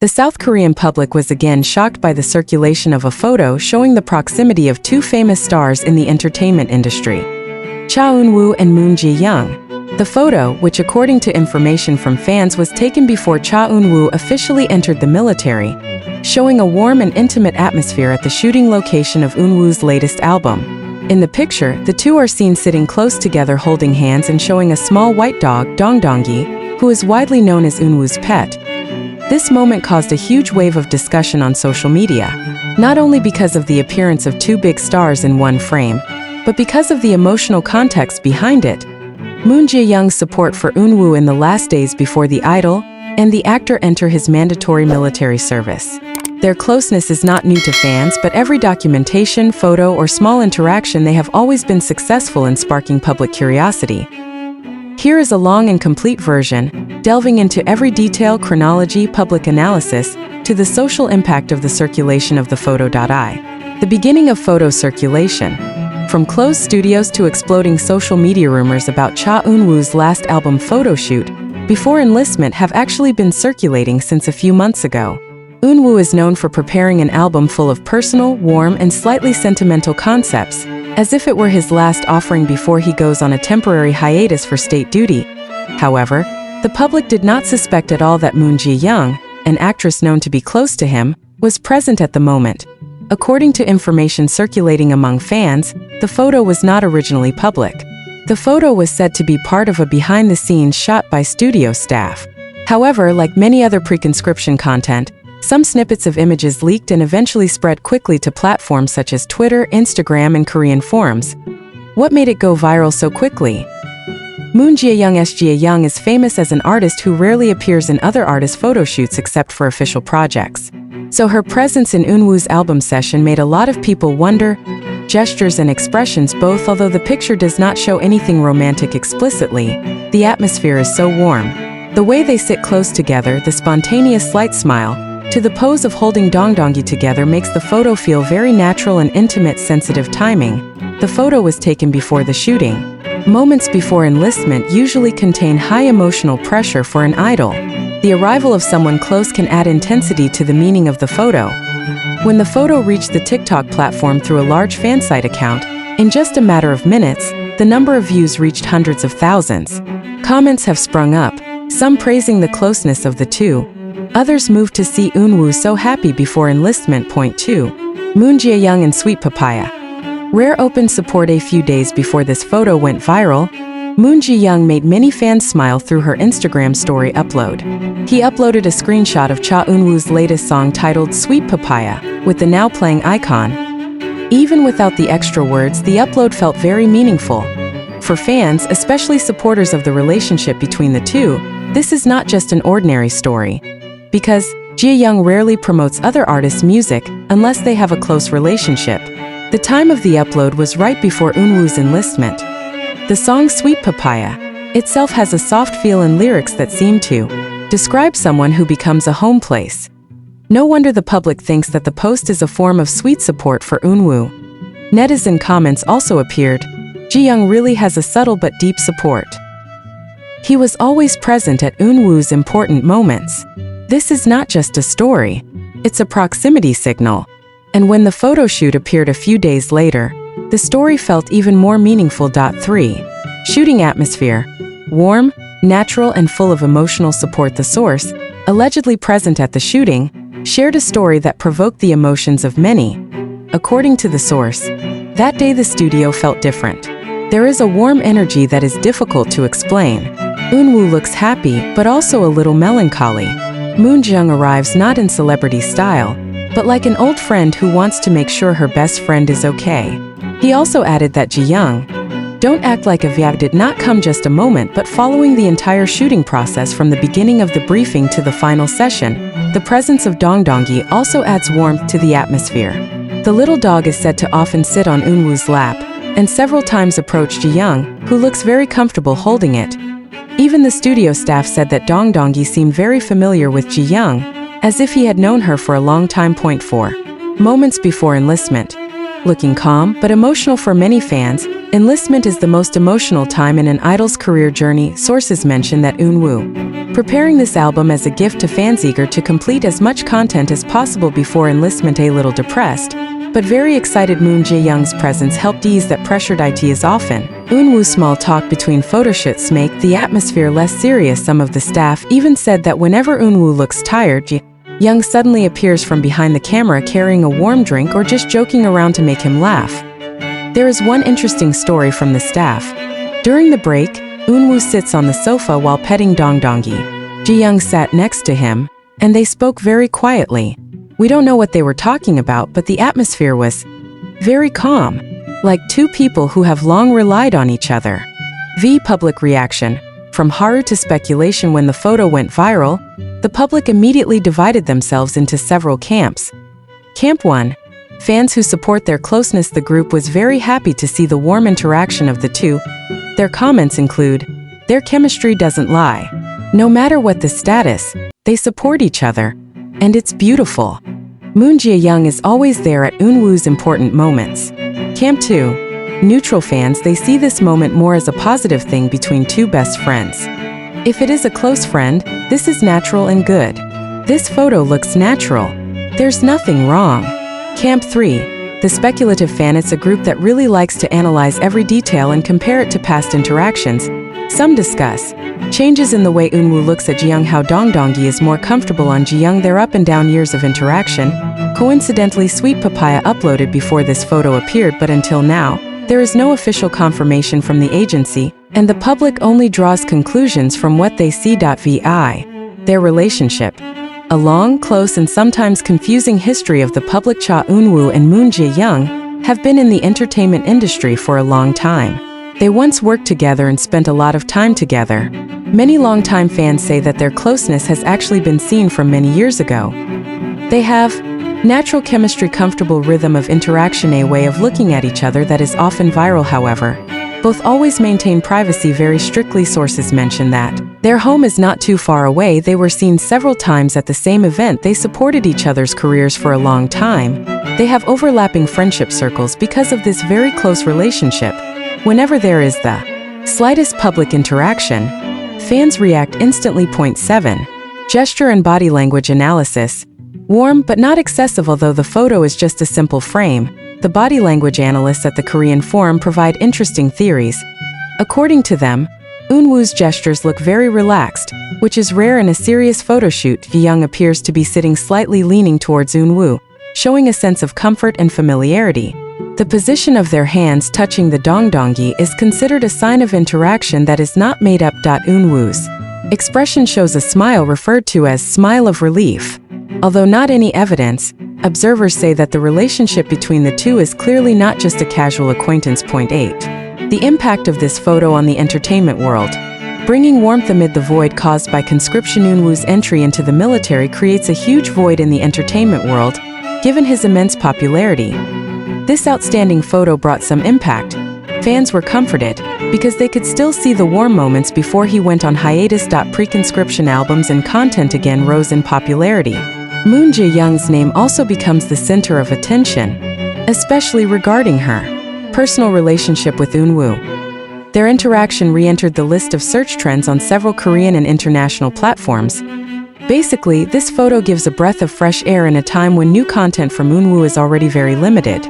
The South Korean public was again shocked by the circulation of a photo showing the proximity of two famous stars in the entertainment industry, Eun-woo and Moon Jae-young. The photo, which according to information from fans was taken before Eun-woo officially entered the military, showing a warm and intimate atmosphere at the shooting location of Eunwoo's latest album. In the picture, the two are seen sitting close together holding hands and showing a small white dog, Dongdongie, who is widely known as Eunwoo's pet. This moment caused a huge wave of discussion on social media, not only because of the appearance of two big stars in one frame, but because of the emotional context behind it. Moon Jae-young's support for Eunwoo in the last days before the idol and the actor enter his mandatory military service. Their closeness is not new to fans, but every documentation, photo, or small interaction they have always been successful in sparking public curiosity. Here is a long and complete version, delving into every detail, chronology, public analysis, to the social impact of the circulation of the photo.I. The beginning of photo circulation. From closed studios to exploding social media rumors about Eunwoo's last album photo shoot, before Enlistment have actually been circulating since a few months ago. Eunwoo is known for preparing an album full of personal, warm, and slightly sentimental concepts, as if it were his last offering before he goes on a temporary hiatus for state duty. However, the public did not suspect at all that Moon Jae-young, an actress known to be close to him, was present at the moment. According to information circulating among fans, the photo was not originally public. The photo was said to be part of a behind-the-scenes shot by studio staff. However, like many other pre-conscription content, some snippets of images leaked and eventually spread quickly to platforms such as Twitter, Instagram, and Korean forums. What made it go viral so quickly? Moon Jae-young is famous as an artist who rarely appears in other artists' photo shoots except for official projects. So her presence in Eunwoo's album session made a lot of people wonder, gestures and expressions both. Although the picture does not show anything romantic explicitly, the atmosphere is so warm. The way they sit close together, the spontaneous slight smile, to the pose of holding Dongdongie together makes the photo feel very natural and intimate. Sensitive timing. The photo was taken before the shooting. Moments before enlistment usually contain high emotional pressure for an idol. The arrival of someone close can add intensity to the meaning of the photo. When the photo reached the TikTok platform through a large fansite account, in just a matter of minutes, the number of views reached hundreds of thousands. Comments have sprung up, some praising the closeness of the two. Others moved to see Eunwoo so happy before enlistment. Point 2. Moon Jae-young and Sweet Papaya. Rare open support. A few days before this photo went viral, Moon Jae-young made many fans smile through her Instagram story upload. He uploaded a screenshot of Eunwoo's latest song titled Sweet Papaya, with the now playing icon. Even without the extra words, the upload felt very meaningful. For fans, especially supporters of the relationship between the two, this is not just an ordinary story. Because Jae-young rarely promotes other artists' music unless they have a close relationship. The time of the upload was right before Eunwoo's enlistment. The song Sweet Papaya itself has a soft feel and lyrics that seem to describe someone who becomes a home place. No wonder the public thinks that the post is a form of sweet support for Eunwoo. Netizen comments also appeared. Jae-young really has a subtle but deep support. He was always present at Eunwoo's important moments. This is not just a story, it's a proximity signal. And when the photo shoot appeared a few days later, the story felt even more meaningful. 3. Shooting atmosphere. Warm, natural, and full of emotional support. The source, allegedly present at the shooting, shared a story that provoked the emotions of many. According to the source, that day the studio felt different. There is a warm energy that is difficult to explain. Eunwoo looks happy, but also a little melancholy. Moon Jae-young arrives not in celebrity style, but like an old friend who wants to make sure her best friend is okay. He also added that Jiang, don't act like a vibe, did not come just a moment but following the entire shooting process from the beginning of the briefing to the final session. The presence of Dongdongie also adds warmth to the atmosphere. The little dog is said to often sit on Eunwoo's lap, and several times approach Jiang, who looks very comfortable holding it. Even the studio staff said that Dongdongie seemed very familiar with Jiang, as if he had known her for a long time. Point 4. Moments before enlistment. Looking calm but emotional for many fans, Enlistment is the most emotional time in an idol's career journey. Sources mention that Eun-woo, preparing this album as a gift to fans eager to complete as much content as possible before Enlistment, a little depressed, but very excited. Moon Jae-young's presence helped ease that pressured. It is often Eun-woo's small talk between photoshoots make the atmosphere less serious. Some of the staff even said that whenever Eun-woo looks tired, Jiang suddenly appears from behind the camera carrying a warm drink or just joking around to make him laugh. There is one interesting story from the staff. During the break, Eun-woo sits on the sofa while petting Dongdongie. Jiang sat next to him, and they spoke very quietly. We don't know what they were talking about, but the atmosphere was very calm, like two people who have long relied on each other. Public reaction. From horror to speculation. When the photo went viral, the public immediately divided themselves into several camps. Camp 1. Fans who support their closeness. The group was very happy to see the warm interaction of the two. Their comments include, "Their chemistry doesn't lie. No matter what the status, they support each other. And it's beautiful." Moon Jae-young is always there at Eun-woo's important moments. Camp 2. Neutral fans. They see this moment more as a positive thing between two best friends. If it is a close friend, this is natural and good. This photo looks natural. There's nothing wrong. Camp 3. The speculative fan. It's a group that really likes to analyze every detail and compare it to past interactions. Some discuss changes in the way Eun-woo looks at Jiang, how Dongdongie is more comfortable on Jiang, their up and down years of interaction. Coincidentally, Sweet Papaya uploaded before this photo appeared, but until now, there is no official confirmation from the agency, and the public only draws conclusions from what they see. Their relationship. A long, close, and sometimes confusing history of the public. Eun-woo and Moon Jae-young have been in the entertainment industry for a long time. They once worked together and spent a lot of time together. Many longtime fans say that their closeness has actually been seen from many years ago. They have natural chemistry, comfortable rhythm of interaction, a way of looking at each other that is often viral. However, both always maintain privacy very strictly. Sources mention that their home is not too far away. They were seen several times at the same event. They supported each other's careers for a long time. They have overlapping friendship circles because of this very close relationship. Whenever there is the slightest public interaction, fans react instantly. Point 7. Gesture and body language analysis. Warm but not excessive. Although the photo is just a simple frame, the body language analysts at the Korean Forum provide interesting theories. According to them, Eun-woo's gestures look very relaxed, which is rare in a serious photo shoot. Jiang appears to be sitting slightly leaning towards Eun-woo, showing a sense of comfort and familiarity. The position of their hands touching the Dongdongie is considered a sign of interaction that is not made up. Eun-woo's expression shows a smile referred to as smile of relief. Although not any evidence, observers say that the relationship between the two is clearly not just a casual acquaintance. Point 8. The impact of this photo on the entertainment world. Bringing warmth amid the void caused by conscription. Eun-woo's entry into the military creates a huge void in the entertainment world, given his immense popularity. This outstanding photo brought some impact. Fans were comforted because they could still see the warm moments before he went on hiatus. Pre-conscription albums and content again rose in popularity. Moon Jae-young's name also becomes the center of attention, especially regarding her personal relationship with Eun-woo. Their interaction re-entered the list of search trends on several Korean and international platforms. Basically, this photo gives a breath of fresh air in a time when new content from Eun-woo is already very limited.